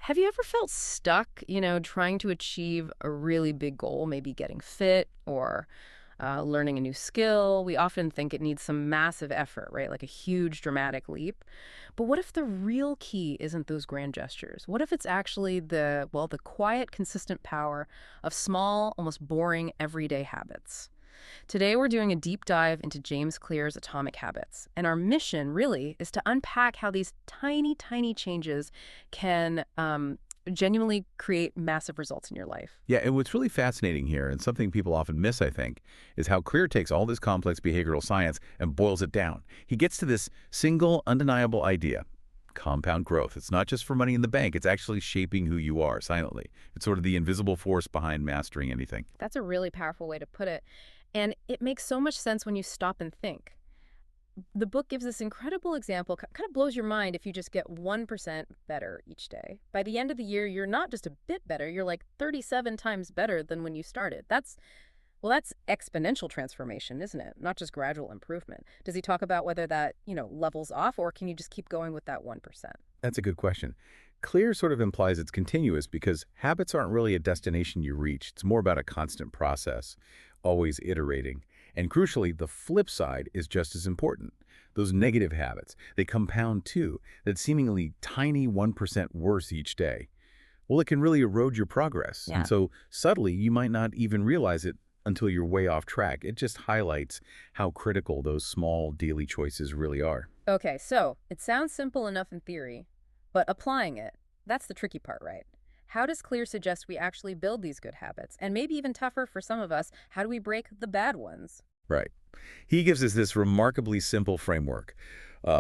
Have you ever felt stuck, trying to achieve a really big goal, maybe getting fit or learning a new skill? We often think it needs some massive effort, right? Like a huge dramatic leap. But what if the real key isn't those grand gestures? What if it's actually the quiet, consistent power of small, almost boring, everyday habits? Today, we're doing a deep dive into James Clear's Atomic Habits. And our mission really is to unpack how these tiny, tiny changes can genuinely create massive results in your life. Yeah, and what's really fascinating here, and something people often miss, I think, is how Clear takes all this complex behavioral science and boils it down. He gets to this single, undeniable idea: compound growth. It's not just for money in the bank, it's actually shaping who you are silently. It's sort of the invisible force behind mastering anything. That's a really powerful way to put it. And it makes so much sense when you stop and think. The book gives this incredible example, kind of blows your mind if you just get 1% better each day. By the end of the year, you're not just a bit better, you're like 37 times better than when you started. That's exponential transformation, isn't it? Not just gradual improvement. Does he talk about whether that, levels off, or can you just keep going with that 1%? That's a good question. Clear sort of implies it's continuous because habits aren't really a destination you reach. It's more about a constant process, always iterating. And crucially, the flip side is just as important. Those negative habits, they compound too, that seemingly tiny 1% worse each day. Well, it can really erode your progress. Yeah. And so subtly, you might not even realize it until you're way off track. It just highlights how critical those small daily choices really are. Okay, so it sounds simple enough in theory, but applying it, that's the tricky part, right? How does Clear suggest we actually build these good habits? And maybe even tougher for some of us, how do we break the bad ones? Right. He gives us this remarkably simple framework.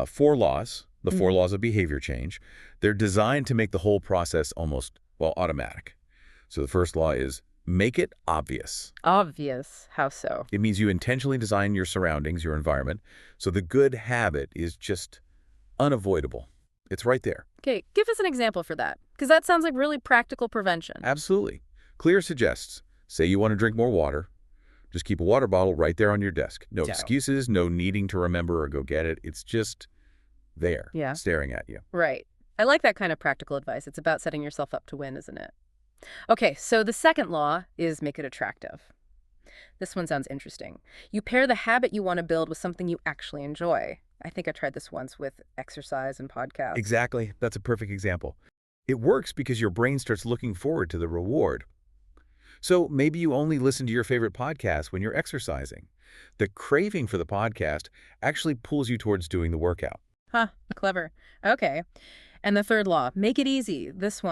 Four laws, the four laws of behavior change. They're designed to make the whole process almost, well, automatic. So the first law is make it obvious. Obvious. How so? It means you intentionally design your surroundings, your environment, so the good habit is just unavoidable. It's right there. Okay, give us an example for that, because that sounds like really practical prevention. Absolutely. Clear suggests, say you want to drink more water, just keep a water bottle right there on your desk. No So, excuses, no needing to remember or go get it. It's just there, yeah, staring at you. right. I like that kind of practical advice. It's about setting yourself up to win, isn't it? Okay, so the second law is make it attractive. This one sounds interesting. You pair the habit you want to build with something you actually enjoy. I think I tried this once with exercise and podcasts. Exactly. That's a perfect example. It works because your brain starts looking forward to the reward. So maybe you only listen to your favorite podcast when you're exercising. The craving for the podcast actually pulls you towards doing the workout. Huh, clever. Okay. And the third law, make it easy. This one.